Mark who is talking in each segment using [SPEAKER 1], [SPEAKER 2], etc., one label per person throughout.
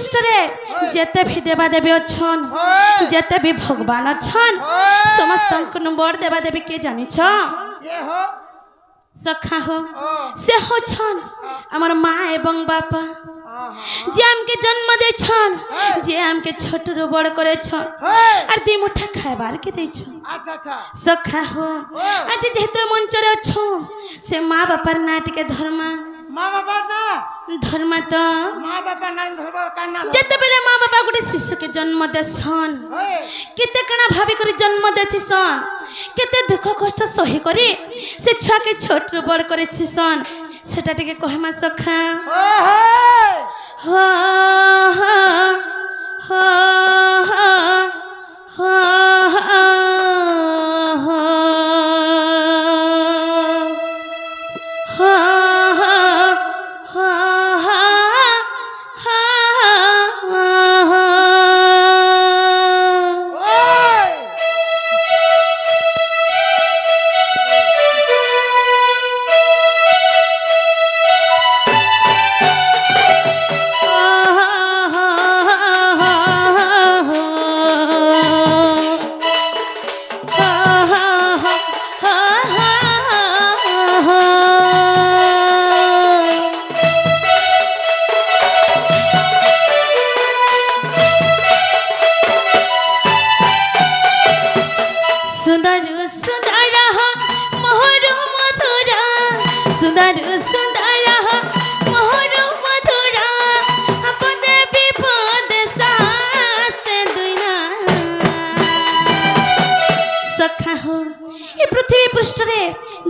[SPEAKER 1] पृष्ठरे जेते भी देवा देवी अच्छन जेते भी भगवान अच्छन समस्त बड़ देवा देवी के जानी सखा हो से हो छन हमर माँ एवं बापा जे हमके जन्म दे छन जे हमके छोट रो बड़ करे छन और दी मुठा खाइबार के दे छन सखा हो आज जेहेतु मंच रे अछो से माँ बापार नाट के धर्म
[SPEAKER 2] माँ बापा ना
[SPEAKER 1] धर्म तो
[SPEAKER 2] माँ बापा ना धर्म कान्ना
[SPEAKER 1] जते बेले माँ बापा गुटे शिशु के जन्म देसन केते कणा भाभी करी जन्म देथिसन केते दुख कष्ट सही करी से छुआ के छोट रो बड़ करे छिसन सेटा टिके कहमा सखा हो हो हो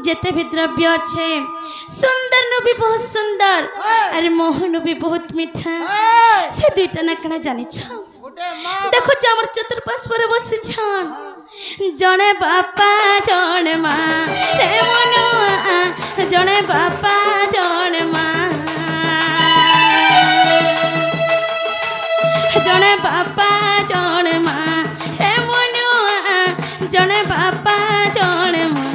[SPEAKER 1] जेते भी द्रव्य अच्छे सुंदर नु भी बहुत सुंदर अरे मोहन भी बहुत मीठा से दुईटा ना कना जानि छ देखो जे हमर चतुर्पार्श्व रे बसि छन जणे बापा जणे माँ रे मनुआ जणे बापा जणे माँ जणे बापा जणे माँ रे मनुआ जणे बापा जणे माँ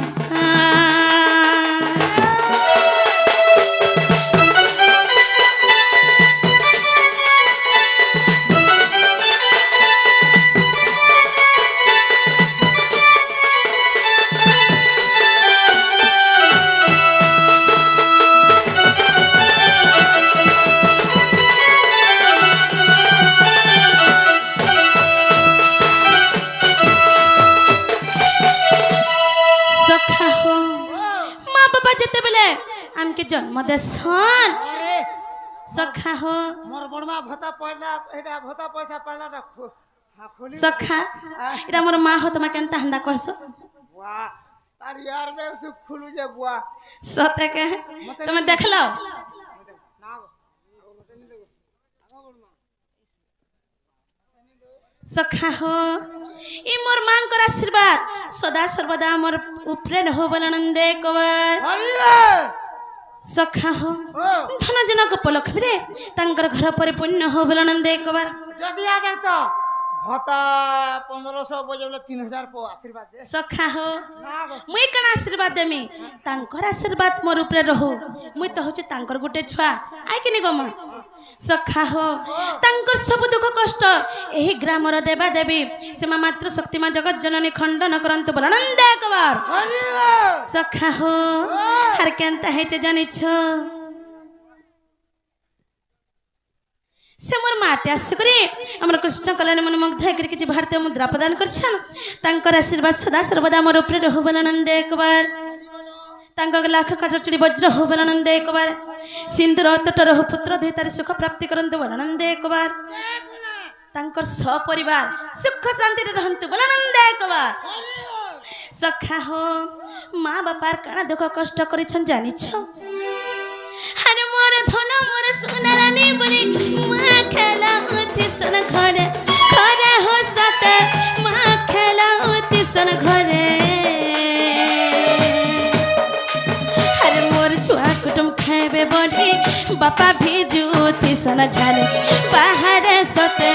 [SPEAKER 1] हमके जन्म देसन सखा हो
[SPEAKER 2] मोर बड़मा भता पहला एटा भता पैसा पहला रखो
[SPEAKER 1] सखा एटा मोर माँ हो तमा केनता हंदा कहसो
[SPEAKER 2] वाह तार यार बे तू खुलू जे बुआ
[SPEAKER 1] सते के तुम देखलो सखा हो ई मोर मां कर आशीर्वाद सदा सर्वदा मोर ऊपरे रहो बलनंदे कवर सखा हो धन जनक उपलक्ष्मी रे तांकर घर परिपूर्ण हो बलनंदे कवर
[SPEAKER 2] जदी आ जा तो भता 1500 बजेले 3000 को आशीर्वाद दे
[SPEAKER 1] सखा हो मुई कना आशीर्वाद देमी तांकर आशीर्वाद मोर ऊपरे रहो मुई तो होचे तांकर गुटे छुआ आइ किनी गमा सखा हो तांकर सब दुख कष्ट एही ग्राम रो देवा देवी सेमा मातृ शक्ति मा जगत जननी खंडन करंतु बलनंद एकबार सखा हो हर केनता हेचे जानि छ से मोर माटे आसकरी हमर कृष्ण कल्याण मन मुग्ध होकर किछि भारतीय मुद्रा प्रदान करछन तांकर आशीर्वाद सदा सर्वदा मोर ऊपर रहो बलनंद एकबार तांकर लाख कजचुड़ी वज्र हो बलनंद एकबार सिंदूर तट रहो पुत्र दुहितार सुख प्राप्ति करंतु बलनंद एकबार तांकर सपरिवार सुख शांति रे रहंतु बलनंद एकबार सखा हो माँ बापार काना दुख कष्ट करिछन जानि छ हर मोर धन मोर सोना रानी बोली माँ खेला होती सन घरे घरे हो सते माँ खेला होती सन घरे हर मोर छुआ कुटुम खाइबे बड़ी बापा भी जूती सन झाले बाहर सते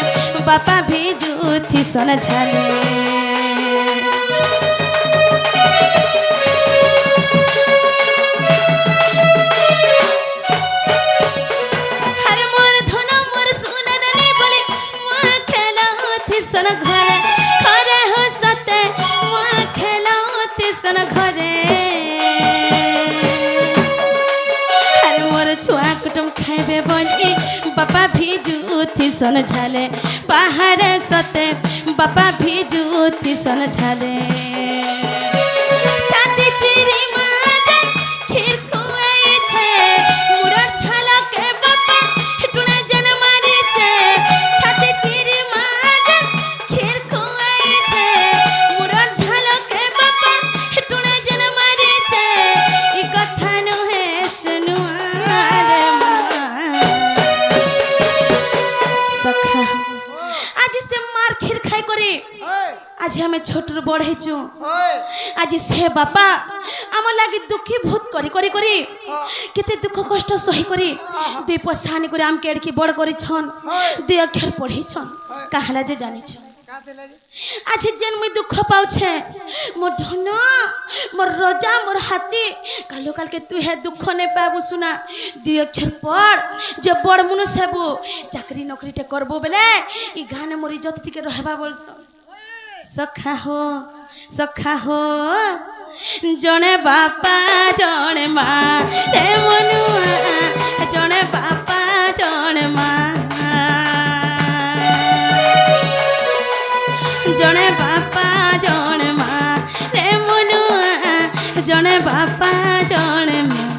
[SPEAKER 1] बापा भी जूती सन झाले सन घरे घरे हो सते मुआ खेलाती सन घरे अरे मोर छुआ कुटुम खाइबे बोली बापा भिजुती सन झाले बाहर सते बापा भिजुती सन झाले चांदी चिरी माजे खीर खुआई छे मुड़ा छाला के बापा टुना जन मारी छे छाती चिरी माजे खीर खुआई छे मुड़ा छाला के बापा टुना जन मारी छे ई कथा नु है सुनुआ रे सखा आज से मार खीर खाई करी आज हमें छोटू बढ़ेचु आज से बापा आम लगे दुखी भूत करी करी करी केते दुख कष्ट सही करी दुई पसानी करी आम केड़ की बड़ करी छन दुई अक्षर पढ़ी छन कहला जे जानी छन आज जेन मुई दुख पाउछे मोर धन मोर रजा मोर हाथी कालो काल के तू है दुख ने पाबू सुना दुई अक्षर पढ़ जे बड़ मनुष्य हेबू चाकरी नौकरी टे करबो बेले ई गाने मोर इज्जत टिके रहबा बोलस सखा हो जने बापा जने माँ रे मनुआ जने बापा जने माँ जने बापा जने माँ रे मनुआ जने बापा जने माँ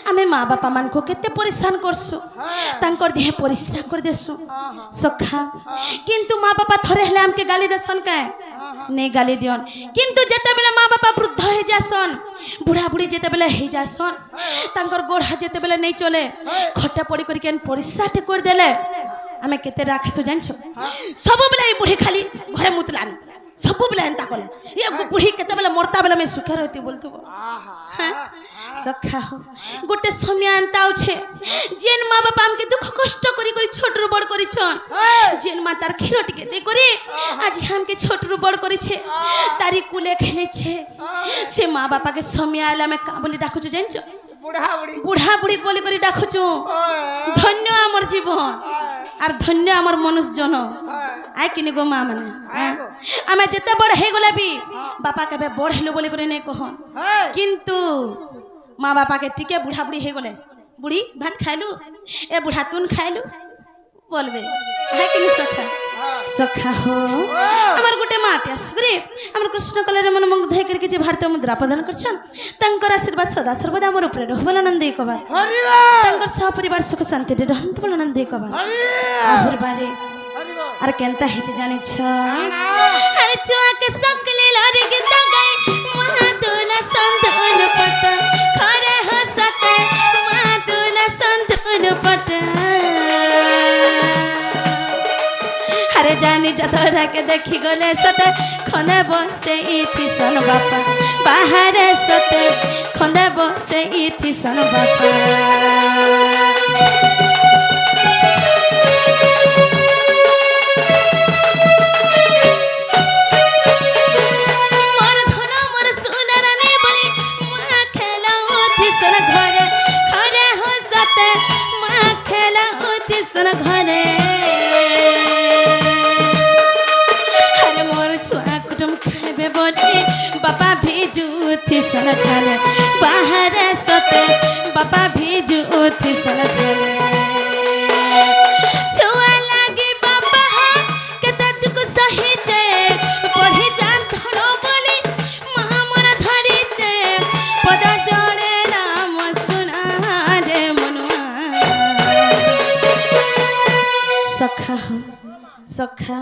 [SPEAKER 1] आमे माँ बापा मान को केते परेशान करसु तांकर देह परिश्रा कर देसु सखा किंतु माँ बापा थरे हेले हमके गाली देसन काए नहीं गाली दियन किंतु जेते बेले माँ बापा वृद्ध हो जासन बुढ़ा बुढ़ी जेते बेले हो जासन तांकर गोढ़ा जेते बेले नहीं चले खट्टा पड़ी करी केन परिश्रा टे कर देले आमे केते राखसु जानछो सब बेले ई बुढ़ी खाली घरे मुतलान सब बेले एंता कले ये बुढ़ी केते बेले मरता बेले मैं सुखे रहती बोलतु सखा हो गोटे समय एंता छे जेन माँ बापा हमके दुख कष्ट करी करी छोटरू बड़ करी छन जेन माँ तार खीरो टिके दे करी आज हमके छोटरू बड़ करी छे तारी कुले खेले छे से माँ बापा के समय आला में का बोली डाकु छ जानछो बुढ़ा बुढ़ी बोली करी डाकु छु धन्य हमर जीवन आर धन्य हमर मनुष्य जन आय किनी गो माँ माने आमे जेते बड़ हे गले भी बापा के बड़ हेलो बोली करी नहीं कहन किंतु माँ बापा के टिके बुढ़ा बुढ़ी हे गले बुढ़ी भात खाइलु ए बुढ़ा तुन खाइलु बोलबे है कि सखा सखा हो हमर गुटे माटे असुरे हमर कृष्ण कलर मन मुग्ध धै करके जे भारतीय मुद्रा प्रदान करछन तंकर आशीर्वाद सदा सर्वदा हमर ऊपर रहबल आनंद एकबार तंकर सब परिवार सुख शांति रे रहंत बल आनंद एकबार आहुर बारे अरे केनता हे जे जाने छ अरे चुआ के सकले लारे के तगाई महादुला संतन पता खरे हसते महादुला संतन पता अरे जानी जतरा के देखी गले सते खंदे बसे इथि सन बापा बाहर सते खंदे बसे इथि सन बापा घरे अरे मोर छुआ कुटुम खाइबे बोली बापा भिजुती सन झाले बाहर सते बापा भिजुती सन झाले छुआ लागी बापा केते दुख सही जे पढ़ी जान धरो बोली मां मन धरी जे पद जड़े नाम सुना रे मनुआ सखा हो सखा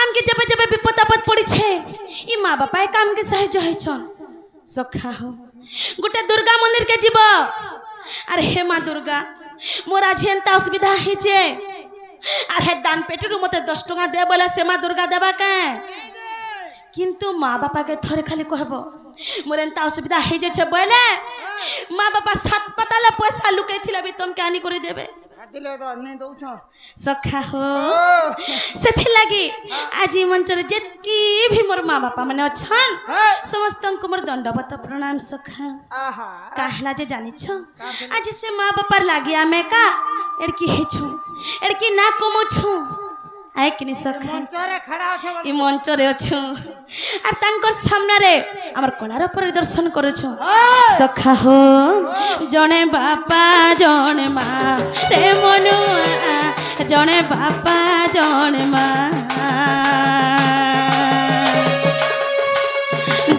[SPEAKER 1] आमके जब जब विपद आपद पड़ी छे ई माँ बापा काम के साहाय्य है छन सखा हो गोटे दुर्गा मंदिर के जीव अरे हे माँ दुर्गा मोर आज एंता असुविधा है अरे दान पेटी मत 10 टଙ୍କା दे बोले से माँ दुर्गा देवा के किंतु माँ बापा के थरे खाली कहब मोर एंता असुविधा है बोले माँ बापा 7 पताला पैसा लुकई भी तुम क्या कर देवे सखा हो से लगी आज मंचर जेतकी भी मोर माँ बापा मैंने अच्छन समस्त को मोर दंडवत प्रणाम सखा कहला जे जानी छो आज से माँ बापा लगी आमे का एड़की हेछु एड़की ना कमो छु आए कि नहीं सखा ई मंच रे अछु आर तांकर सामने रे हमर कलार परिदर्शन करू छु सखा हो जने बापा जने माँ रे मनुआ जने बापा जने माँ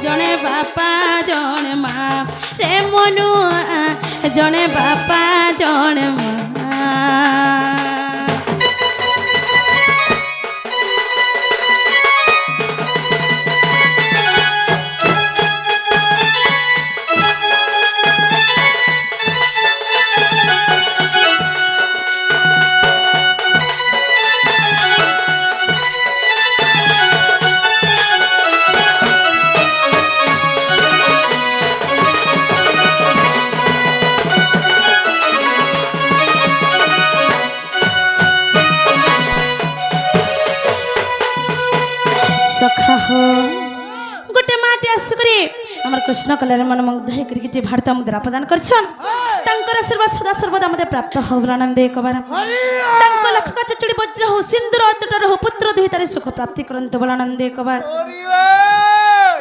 [SPEAKER 1] जने बापा जने माँ रे मनुआ जने बापा जने माँ सखा हो गोटे माटी आसुकरी हमर कृष्ण कल्याण मन मुग्ध है करके जे भारत मुद्रा प्रदान करछन तंकर आशीर्वाद सदा सर्वदा मते प्राप्त हो आनंद एक बार तंक लख का चचड़ी वज्र हो सिंदूर अतटर हो पुत्र दुहितारे सुख प्राप्ति करंत बल आनंद एक बार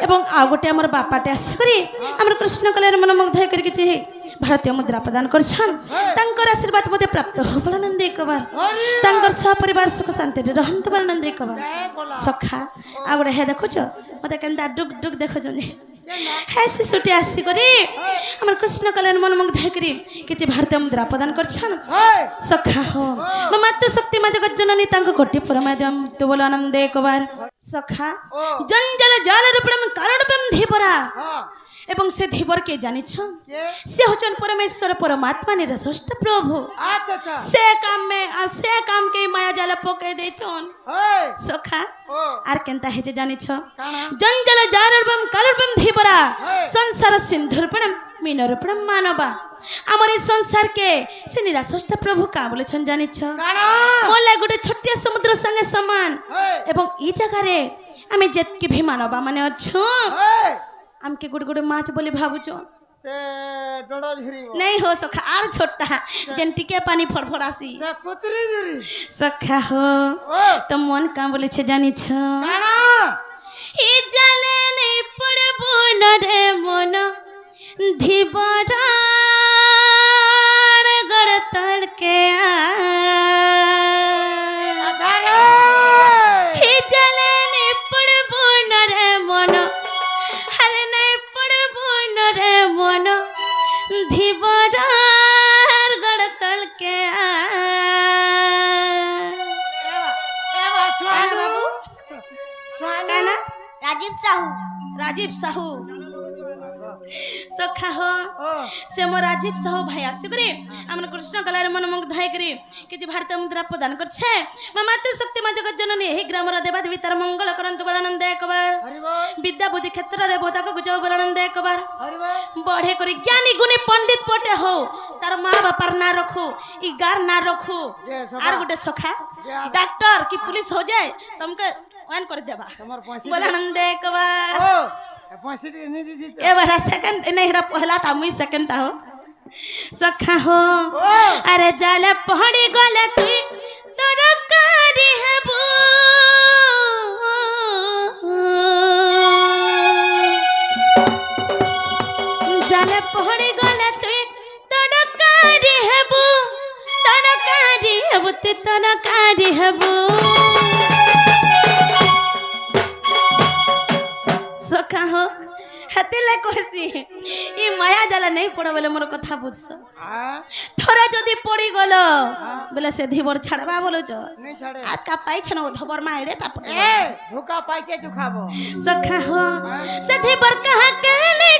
[SPEAKER 1] एवं आ गोटे हमर बापाटे आसुकरी हमर कृष्ण कल्याण मन मुग्ध है करके जे भारतीय मुद्रा प्रदान करछन तंकर आशीर्वाद मते प्राप्त हो बल आनंद एक बार तंकर सपरिवार सुख शांति रहंत बल आनंद एक बार सखा आ गोटे हे देखो मते केनता डुक डुक देखो जने है शिशुटी आसी करी हमर कृष्ण कल्याण मन मुग्ध है करी किछि भारतीय मुद्रा प्रदान करछन सखा हो म मातृ शक्ति मा जगत जननी तांको कोटि परमायदम तो बोल आनंद एक बार सखा जंजल जाल रूपम कारण रूपम धीपरा एवं से धीवर के जानि छ से होचन परमेश्वर परमात्मा निरसष्ट प्रभु से काम के माया जाल पके दे छन सखा आर केनता हे जे जानि छ जंजल जाल रूपम कारण रूपम धीपरा संसार सिंधुरपण मीनरूपण मानवा आमर संसार के से निराश्रष्ट प्रभु का बोले छन जानि छ मोला गोटे छोटिया समुद्र संगे समान एवं ई जगह रे आमे जेतकी भी मानवा माने अछु आमके गुड़ गुड़ माछ बोले भाबुचो
[SPEAKER 2] से डडो झिरी
[SPEAKER 1] नहीं हो सखा आर छोटा जन टिके पानी फड़फड़ासी
[SPEAKER 2] से कुतरी झिरी
[SPEAKER 1] सखा हो तो मन का बोले छे जानि छ
[SPEAKER 2] काना
[SPEAKER 1] ई जाले नहीं पड़बो न रे मन धीबरा गड़तड़ के ई जाले नहीं पड़बो न रे मन हरे नहीं पड़बो न रे मन धीबरा गड़तड़ के बाबू काना राजीव साहू सखा हो से मो राजीव साहू भाई आसी करे हमन कृष्ण कलार मन मुग्ध धाय करे कि जे भारत मुद्रा प्रदान कर छे मातृ शक्ति मा जगत जननी हे ग्राम र देवा देवी तार मंगल करंत बलानंद एक बार विद्या बुद्धि क्षेत्र रे बोधा को गुजव बलानंद एक बार बढ़े करे ज्ञानी गुणी पंडित पटे हो तार मां बापर ना रखो ई गार ना रखो आर गुटे सखा डॉक्टर की पुलिस हो जाए तुमके वन कर देबा बलानंद एक बार ए बड़ा सेकंड नहीं रा पहला टा मुई सेकंड टा हो सखा हो अरे जाले पहड़ी गले तू तोर कारी हेबो जाले पहड़ी गले तू तोर कारी हेबो ते तोर कारी हेबो सखा हो हतिले कहसी ई माया जाला नहीं पड़ बोले मोर कथा बुझस थोड़ा जदी पड़ी गलो बोले से धीवर छाड़बा बोलो जो
[SPEAKER 2] नहीं छाड़े
[SPEAKER 1] आज का पाई छन धबर माइरे टाप
[SPEAKER 2] ए भूका पाइचे जुखाबो
[SPEAKER 1] सखा हो से धीवर कहा के नहीं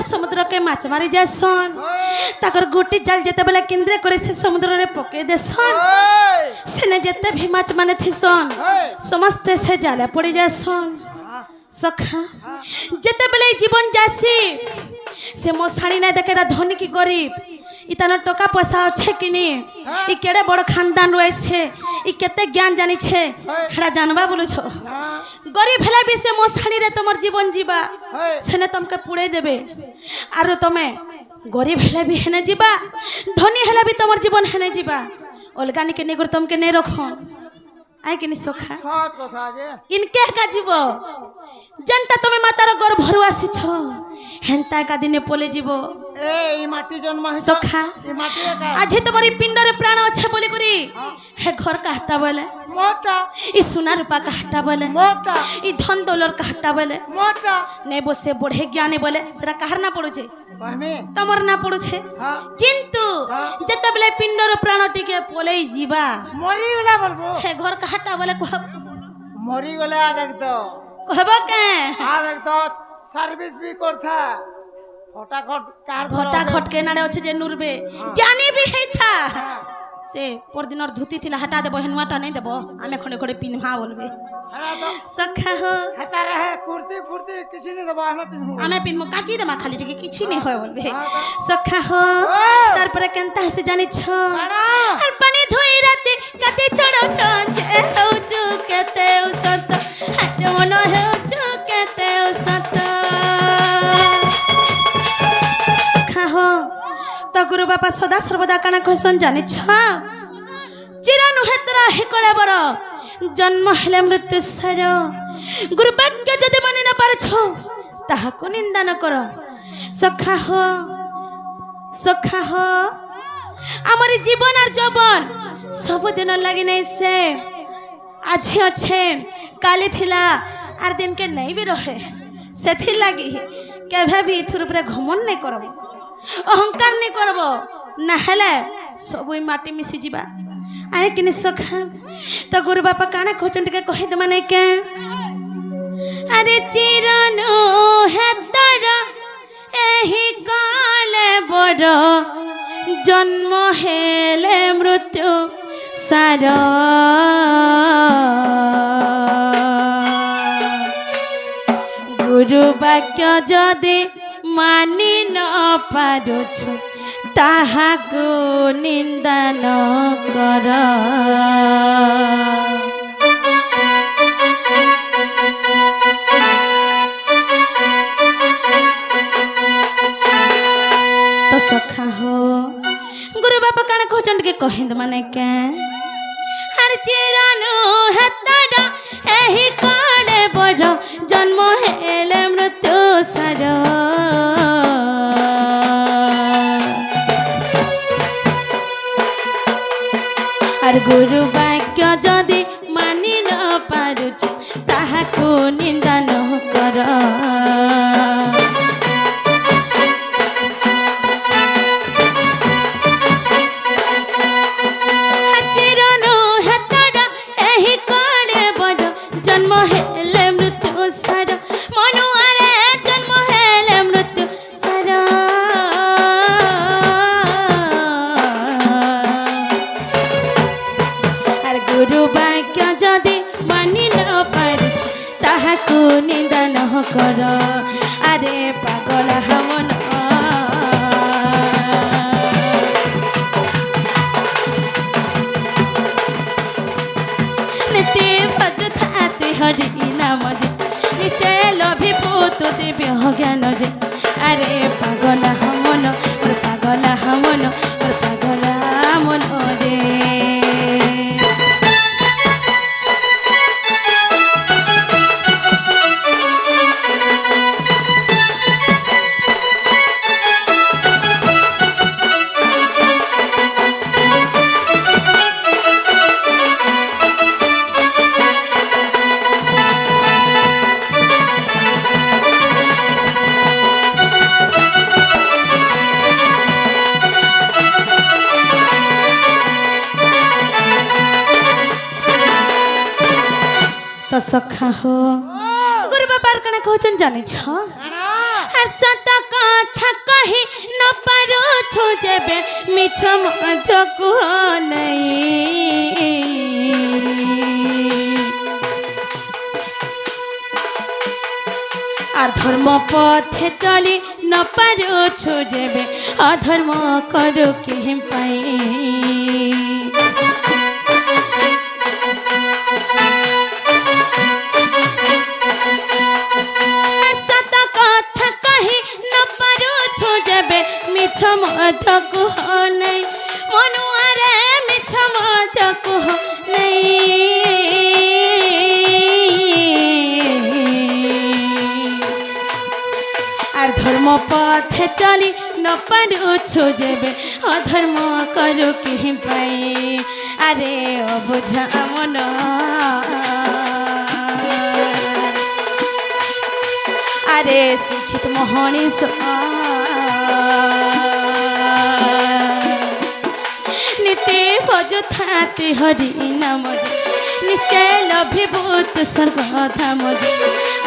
[SPEAKER 1] समुद्र के माछ मारी जासन ताकर गोटी जाल जेते बेला केंद्र करे से समुद्र रे पके देसन सेने जेते भी माछ माने थिसन समस्त से जाले पड़ी जासन सखा जेते बेले जीवन जासी से मो साणी ना देखेरा धनी की गरीब इतना टका पैसा अच्छे कि नहीं ई केड़े बड़ खानदान रहे छे ई केते ज्ञान जानी छे हेड़ा जानबा बोलो छो गरीब हेला भी से मो साणी रे तमर जीवन जीवा सेने तुमके पुड़े देबे आरो तमे गरीब हेला भी हेने जीवा धनी हेला भी तमर जीवन हेने जीवा अलगा निके नेगर तुमके नै रखो आय कि नि सोखा
[SPEAKER 2] सत कथा जे
[SPEAKER 1] इनके का जीवो जनता तमे मातार गर्भ भरु आसी छो हेंता का दिने पोले जीवो
[SPEAKER 2] ए ई माटी जन्म है
[SPEAKER 1] सोखा
[SPEAKER 2] ई माटी का
[SPEAKER 1] आज तमरी पिंड रे प्राण अच्छे बोली करी हे घर का हट्टा बोले
[SPEAKER 2] मोटा
[SPEAKER 1] ई सोना रूपा का हट्टा बोले
[SPEAKER 2] मोटा
[SPEAKER 1] ई धन दौलत का हट्टा बोले
[SPEAKER 2] मोटा
[SPEAKER 1] ने बसे बढ़े ज्ञानी बोले सेरा कहर ना पड़ू छे
[SPEAKER 2] कहमे
[SPEAKER 1] तमर ना पड़ू छे
[SPEAKER 2] हां
[SPEAKER 1] किंतु जते बेले पिंड रे प्राण टिके पोले जीवा
[SPEAKER 2] मरी गला बोलबो
[SPEAKER 1] हे घर का हट्टा बोले कह
[SPEAKER 2] मरी गला देख दो
[SPEAKER 1] कहबो के
[SPEAKER 2] आ देख दो सर्विस भी करथा फटाफट कार
[SPEAKER 1] फटाफट के नाड़े अच्छे जे नुरबे ज्ञानी भी है था से पर दिन और धुती थिला हटा देबो हेनुआटा नहीं देबो आमे खड़े खड़े पिनहा बोलबे
[SPEAKER 2] हरा तो
[SPEAKER 1] सखा हो
[SPEAKER 2] हता रहे कुर्ती फुर्ती किसी नहीं दबा हमें पिनहु
[SPEAKER 1] आमे पिनमु काची देमा खाली टिके किछि नहीं होय बोलबे सखा हो तार पर केनता से जानि छ और पानी धोई राते कते चढ़ो छे हो चु केते उसत हट मन हो चु केते उसत हो तो गुरु बापा सदा सर्वदा काना कहसन जानि छ चिरा नुहे तरा हेकळे बर जन्म हेले मृत्यु सर गुरु वाक्य जदि मानि न पारछो ताहाको निंदा न करो सखा हो हमारी जीवन और जवन सब दिन लगी नहीं से आज अच्छे काली थिला आर दिन के नहीं भी रहे से लगी केभे भी इथुर ऊपर घमन नहीं करबो अहंकार नहीं करबो ना हेले सब माटी मिसी जीवा आए कि सखा तो गुरु बापा काना कहचन टिके कहि दे माने के अरे चिरनु है तर एही काले बड़ जन्म हेले मृत्यु सार गुरु वाक्य जदि मानि न पारुछु ताहाको निंदा न कर तो सखा हो गुरु बापा काना कहचन के कहिंद माने के हर चिरानु हतडा एही काले बड़ जन्म हेले मृत्यु सार और गुरु वाक्य जदि मानि न पारुछु ताहाको निंदा न कर चिर কর আরে পাগল হামন নিতে ভজ থাতে হরি নাম যে নিশ্চয় লভিবু তো দেবে জ্ঞান যে আরে পাগল হামন মোর পাগল হামন মোর পাগল হামন রে তো সখা হো গুরু বাবার কানে কহচন জানিছ আর সত কথা কহি ন পারো ছো যেবে মিছ মধ্য কুহ নাই আর ধর্ম পথে চলি ন পারো ছো যেবে অধর্ম করো কে পাই মিছ মত কুহ নাই মনুয়ারে মিছ মত কুহ নাই আর ধর্ম পথে চলি ন পারুছু যেবে অধর্ম করু কি পাই আরে অবুঝা মন আরে শিক্ষিত মহণীষ নিতে ভজ থাতে হরি নাম যে নিশ্চয় লভিবু তো স্বর্গ ধাম যে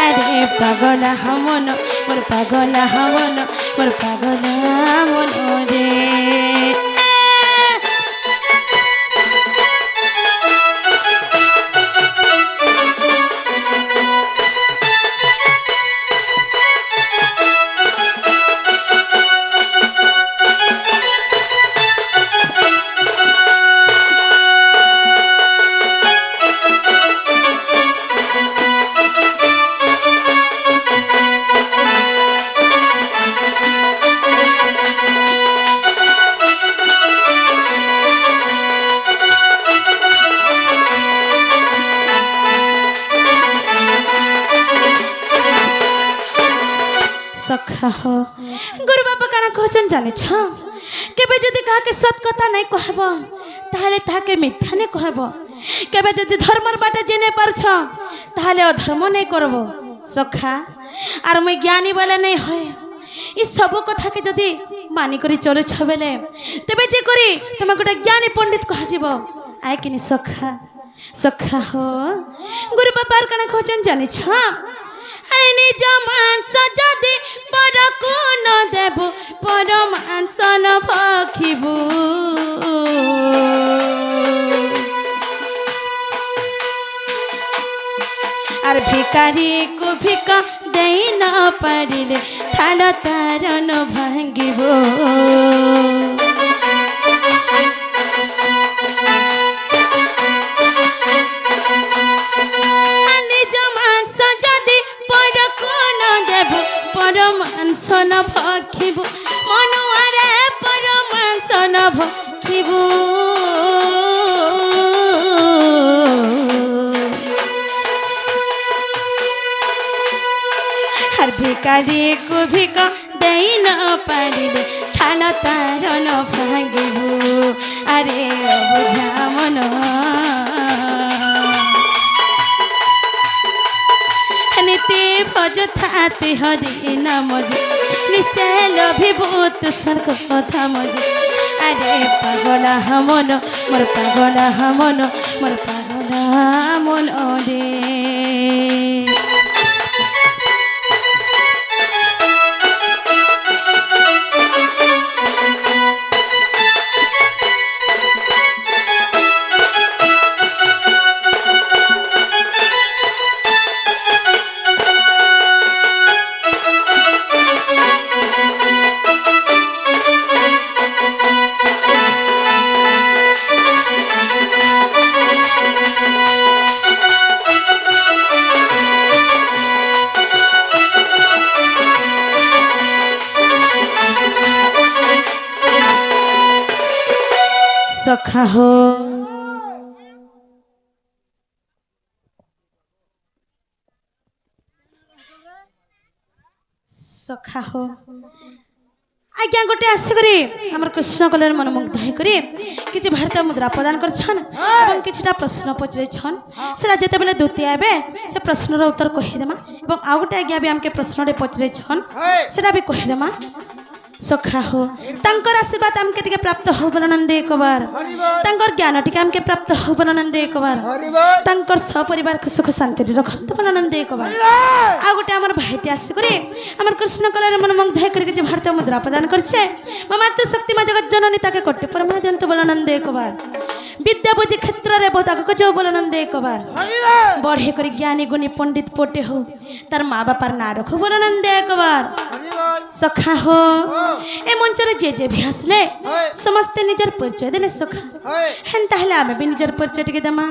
[SPEAKER 1] আরে পাগল হামন মোর পাগল হামন মোর পাগল হামন রে সখা হো গুরু বাবা কানা কহচন জানিছ কেবে যদি কাহাকে সৎ কথা নাই কহব তাহলে তাহাকে মিথ্যা নাই কহব কেবে যদি ধর্মর বাটা জেনে পারছ তাহলে অধর্ম নাই করব সখা আর মুই জ্ঞানী বলে নাই হয় ই সব কথাকে যদি মানি করি চলুছ বেলে তেবে যে করি তুমি গোটা জ্ঞানী পণ্ডিত কহযিব আয় কিনি সখা সখা হো গুরু বাবার কানা কহচন জানিছ নিজ মাংস যদি পরকু ন দেব পর মাংস ন ভখিবু আর ভিকারি কু ভিক দেই ন পারিলে থাল তার ন ভাঙ্গিব মাংস ন ভখিবু মনুয়ারে পর মাংস ন ভখিবু আর ভিকারি কু ভিক দেই ন পারিলে থাল তার ন ভাঙ্গিবু আরে বুঝা মন নিতে ভজ থাতে হরি নাম যে নিশ্চয় লভিবু তো স্বর্গ ধাম যে আরে পাগল হামন মোর পাগল হামন মোর পাগল হামন রে সখা হো সখা হো আজ্ঞা গোটে আসিকরি আমার কৃষ্ণ কলের মনোমুগ্ধ হয়ে কিছু ভারতীয় মুদ্রা প্রদান করছন এবং কিছুটা প্রশ্ন পচারিছন সেটা যেতবে দ্বিতীয় এবে সে প্রশ্নর উত্তর কহিদেমা এবং আউ গোটে আজ্ঞা বি আমি প্রশ্নটি পচারিছন সেটা বি কহিদেমা সখা হো তাঙ্কর আশীর্বাদ আমকে টিকে প্রাপ্ত হো বল নন্দে একবার তাঙ্কর জ্ঞান টিকে আমকে প্রাপ্ত হো বল নন্দে একবার তাঙ্কর সপরিবার সুখ শান্তি রখন্তু বল নন্দে একবার আউ গোটে আমার ভাইটি আসি করে আমার কৃষ্ণ কলার মন মুগ্ধ করে কিছু ভারতীয় মুদ্রা প্রদান করছে মা মাতৃ শক্তি মা জগৎ জননী তাকে কোটি পরমা দিয়ন্তু বল নন্দে একবার বিদ্যা বুদ্ধি ক্ষেত্রে বহুত আগুক যাও বল নন্দে একবার বড়ে করে জ্ঞানী গুণী পণ্ডিত পটে হো তার মা বাপার না রখো বল নন্দে একবার সখা হো এ মঞ্চরে যে ভি আসলে সমস্তে নিজের পরিচয় দেলে সখা হেন তাহলে আমি বি নিজের পরিচয় টিকে দেমা